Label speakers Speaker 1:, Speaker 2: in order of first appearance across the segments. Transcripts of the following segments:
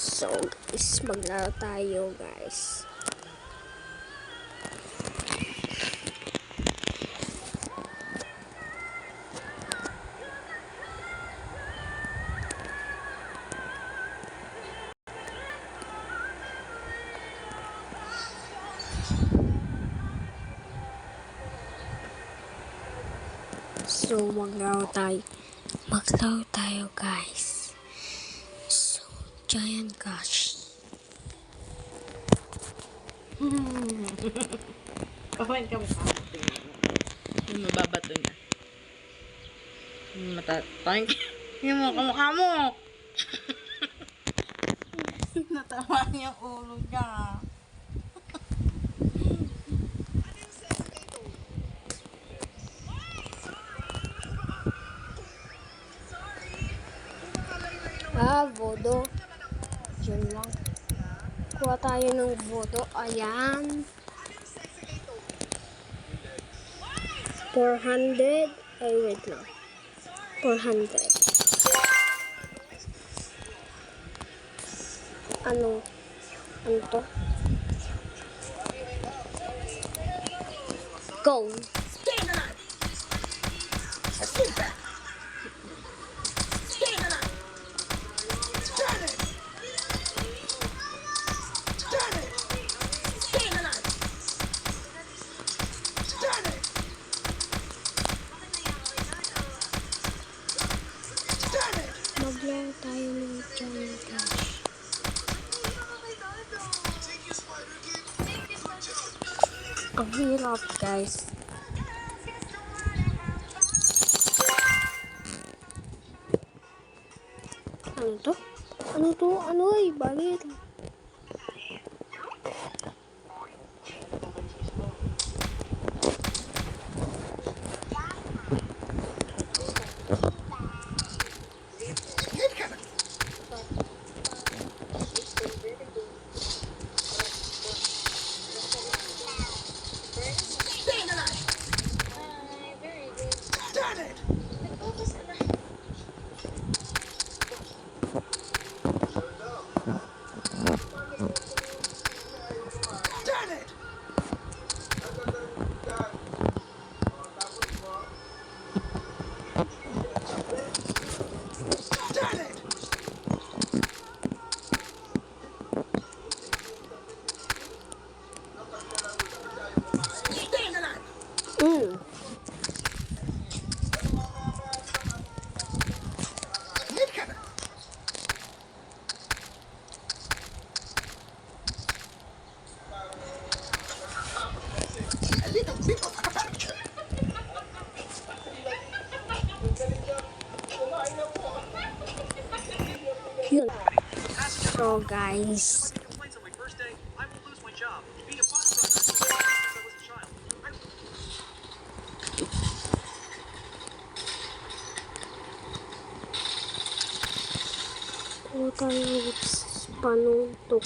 Speaker 1: So guys, maglaro tayo guys. So maglaro tayo guys. So Giant Gashi.
Speaker 2: Kawain ka mukha mo. Yung mababato niya. Matatang. Yung mukha mo. Natawa niya yung ulo niya.
Speaker 1: Bodo. Diyan lang. Kuha tayo ng bodo. Ayan. 400. Ay, wait lang. 400. Ano to? Go. Maglaro tayo ng Giant Gashi. Ang hirap guys. Ano to? Ano ay balit. Yun. So guys, kuha tayo ng panuntok.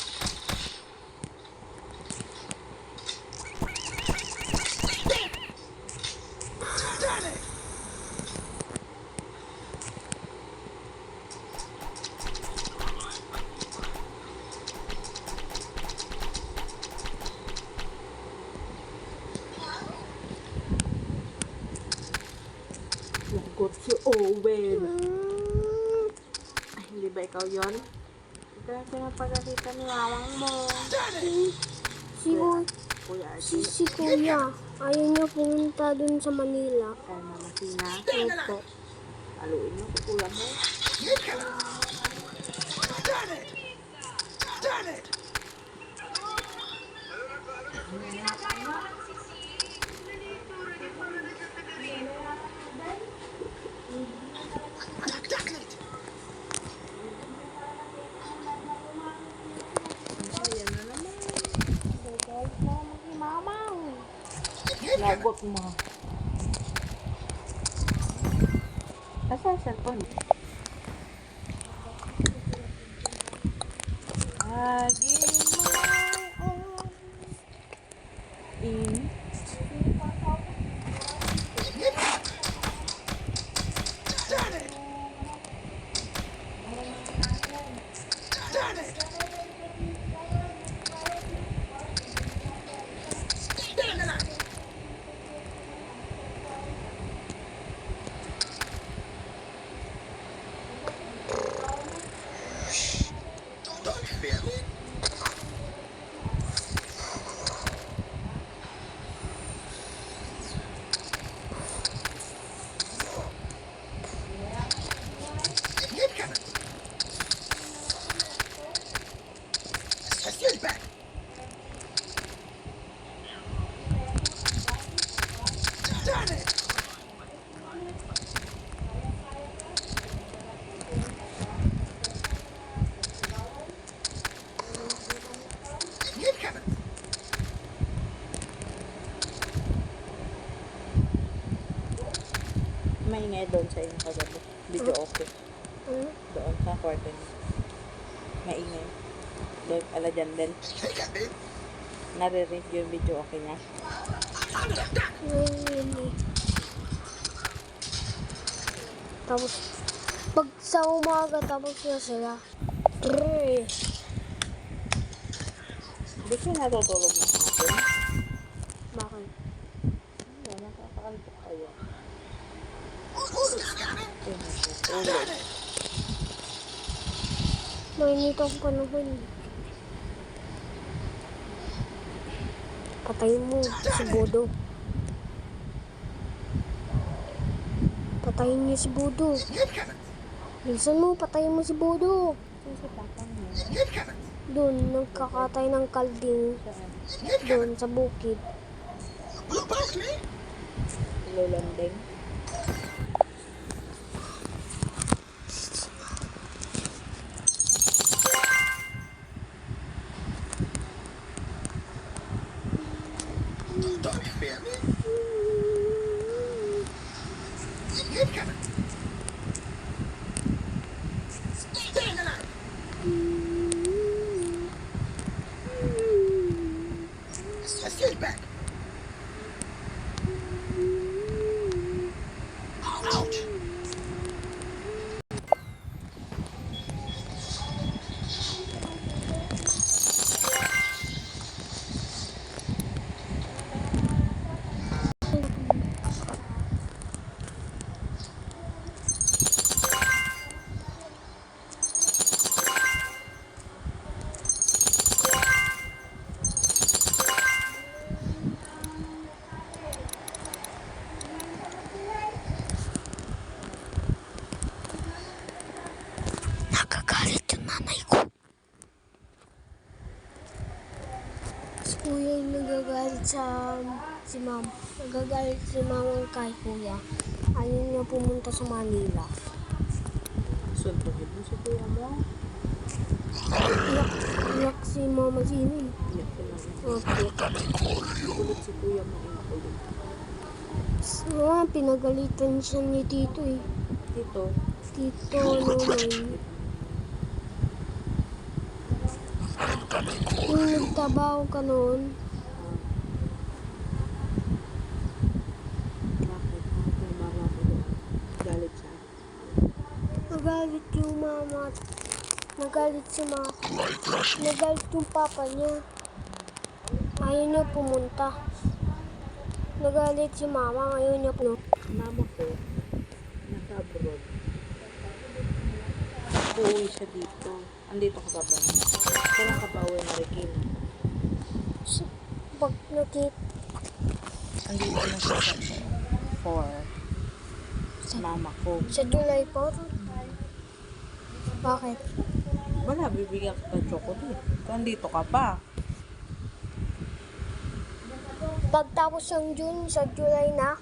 Speaker 2: Lagot si Owen. Ay, hindi ba ikaw yun? Ito yung pinapagalitan ni Wawang mo.
Speaker 1: Si Kuya, ayaw niya pumunta dun sa Manila.
Speaker 2: Kaya mamasina.
Speaker 1: Opo.
Speaker 2: Haluin mo si Kuya mo. Lagot mo. Asa yung cellphone? Lagi mo in. Darn it! maingay doon sa inyo kagabi. Video okay.
Speaker 1: Ano?
Speaker 2: Doon sa kwarto niyo. Maingay. Doon, ala dyan din. Nare-read yung video okay niya.
Speaker 1: Ngayon eh. Tapos, pag sa umaga, tapos na sila. Tre.
Speaker 2: Di siya natutulog ng hapon.
Speaker 1: Bakit?
Speaker 2: Wala, nakakaantok kayo. Natutulog.
Speaker 1: Mainit ang panahon. Patayin mo si Bodo. Patayin niyo si Bodo. Bilisan mo, patayin mo si Bodo.
Speaker 2: Saan si papa mo?
Speaker 1: Doon, nagkakatay ng kalding. Doon, sa bukid.
Speaker 2: Lulanding.
Speaker 3: Let's get back. Ouch. Nakagalit yung nanay ko.
Speaker 1: Si kuya yung nagagalit si ma'am. Nagagalit si mama kay kuya. Ayaw niya pumunta sa Manila.
Speaker 2: Suntukin mo si kuya mo.
Speaker 1: Iyak si mama Gini.
Speaker 2: Iyak ko lang.
Speaker 1: Okay.
Speaker 2: Kulit si kuya mo. Kulit.
Speaker 1: Pinagalitan siya ni Tito eh.
Speaker 2: Dito.
Speaker 1: Tito Lumay. Yung nagtabaho ka noon,
Speaker 2: Bakit? Yung mama ko. Galit siya.
Speaker 1: nagalit yung mama. Nagalit si mama. Nagalit yung papa niya. Ayaw niya pumunta. Nagalit si mama. Ayaw niya pumunta.
Speaker 2: Mama ko, nasa-abroad. Uuwi siya dito. Andito ka pa ba? Kailan ka pa uwi, Marikina?
Speaker 1: Pag nakita,
Speaker 2: Andito na siya sa 4. Mama ko.
Speaker 1: sa July 4. Bakit?
Speaker 2: Wala, bibigyan ka ng chocolate. Andito ka pa.
Speaker 1: Pagtapos ng June, sa July na.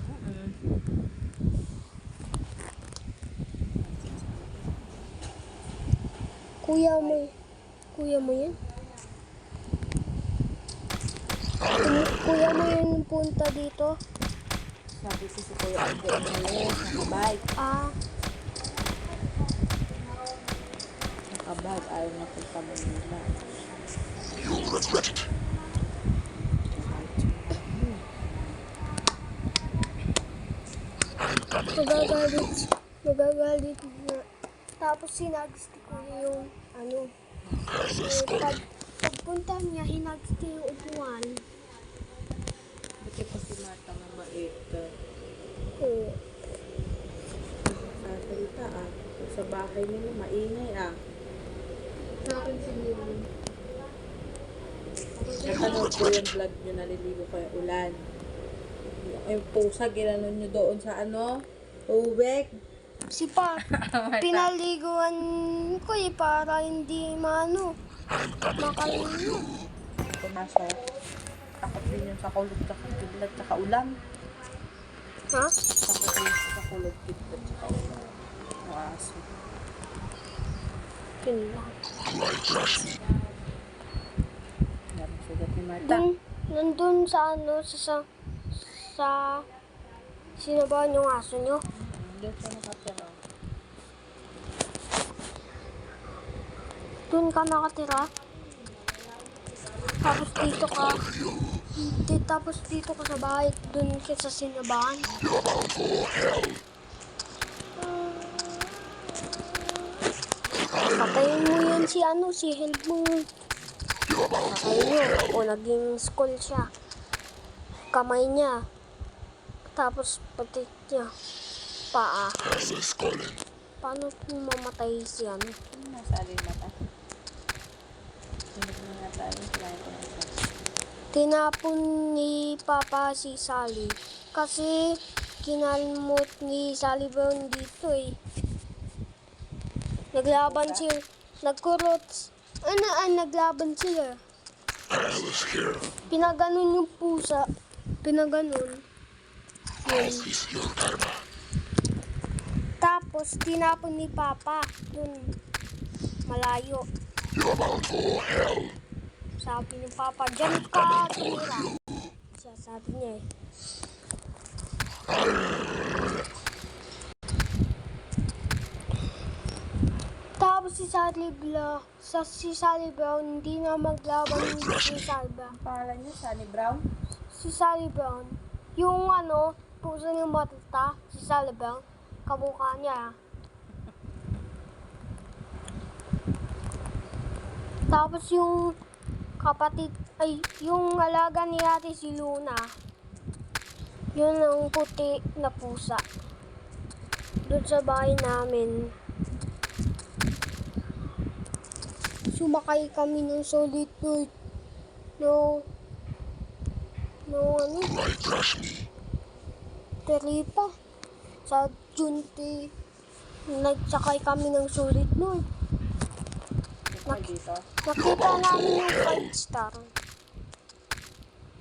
Speaker 1: Kuya mo yan? Kuya mo yun punta dito?
Speaker 2: Sabi ko si Kuya Aldo, nakabike. Nakabike, ayaw na punta Manila.
Speaker 3: You'll regret it.
Speaker 1: Nagagalit na. Tapos sinagis ni kuya yung pagpunta niya, hinagis niya yung upuan.
Speaker 2: Buti pa si Marta mabait ka.
Speaker 1: Oo.
Speaker 2: Sasalita sa bahay nila, maingay
Speaker 1: Sa akin siguro.
Speaker 2: Napanood ko yung vlog nyo, naliligo kayo ulan. Yung pusa, ginanon nyo doon sa tubig.
Speaker 1: Si Pa, pinaliguan ko para hindi makaligo.
Speaker 2: Pumasok. Takot din yun sa kulog, tsaka kidlat, tsaka ulan.
Speaker 1: Ha?
Speaker 2: Takot din sa kulog, kidlat, tsaka ulan. Ang aso.
Speaker 1: Yun lang.
Speaker 2: Daming sugat ni Marta.
Speaker 1: Nandun sa sa sinabahan yung aso nyo.
Speaker 2: Doon siya nakatira.
Speaker 1: Doon ka nakatira? Tapos dito ka. Tapos dito ka sa bahay. Doon ka sa sinabahan.
Speaker 3: You're bound for hell.
Speaker 1: Patayin mo yan si help mo.
Speaker 3: You're bound for
Speaker 1: Patayin
Speaker 3: hell.
Speaker 1: nyo. O naging skull siya. Kamay niya. Tapos pati niya. Paa.
Speaker 3: Hell is calling.
Speaker 1: Paano kung mamatay siya?
Speaker 2: Nasa alin mata. Hindi ko na tayo. Kailangan ko na ito.
Speaker 1: Tinapon ni Papa si Sally. Kasi kinalmot ni Sally Brown dito eh. Naglaban sila. Nagkurot. Naglaban sila.
Speaker 3: Hell is here.
Speaker 1: Pinaganon yung pusa. Pinaganon.
Speaker 3: Hell is your karma.
Speaker 1: Tapos tinapon ni Papa. Dun. Malayo.
Speaker 3: You're bound for hell.
Speaker 1: Sabi ni Papa, dyan ka tumira. Siya sabi niya eh. Tapos si Sally Brown, hindi na maglaban si Sally Brown.
Speaker 2: Ang pangalan niya, Sunny Brown.
Speaker 1: Si Sally Brown, yung puso ng mata, si Sally Brown, kamukha niya. Tapos yung yung alaga ni ate si Luna, yun ang puti na pusa. Doon sa bahay namin. Sumakay kami ng solitude. No,
Speaker 3: Right, rush me.
Speaker 1: Teripa. Sa Junti, nagsakay kami ng solitude.
Speaker 2: Ito dito.
Speaker 1: Nakita namin yung 5 star.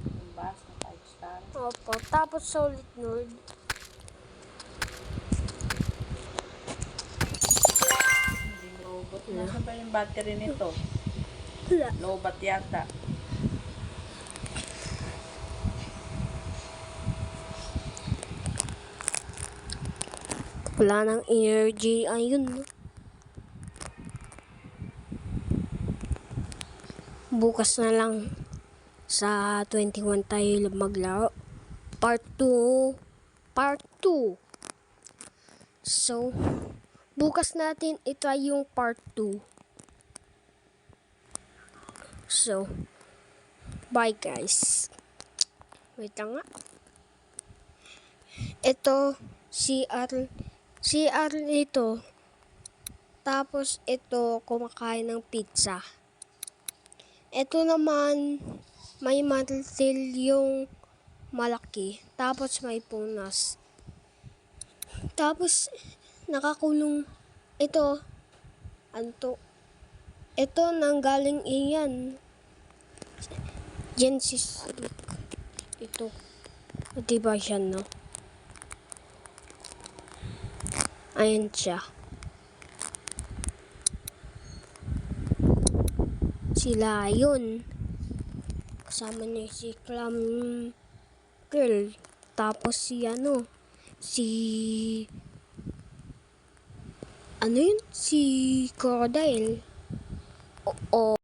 Speaker 2: Yung bus na 5 star.
Speaker 1: Opo. Tapos solitude.
Speaker 2: Hindi robot. Nasaan ba yung battery nito?
Speaker 1: Wala.
Speaker 2: Lobat yata.
Speaker 1: Wala nang energy. Ayun. No? Bukas na lang sa 21 tayo maglaro. Part 2. Part 2. So, bukas natin itry yung part 2. So, bye guys. Wait lang nga. Ito, CR ito. Tapos ito, kumakain ng pizza. Ito naman, may mantil yung malaki. Tapos may punas. Tapos, nakakulong. Ito, anto. Ito, nanggaling iyan. Genesis. Ito. Diba siya, no? Ayan siya. Sila yun. Kasama niya si Clam Girl. Tapos si si Crocodile. O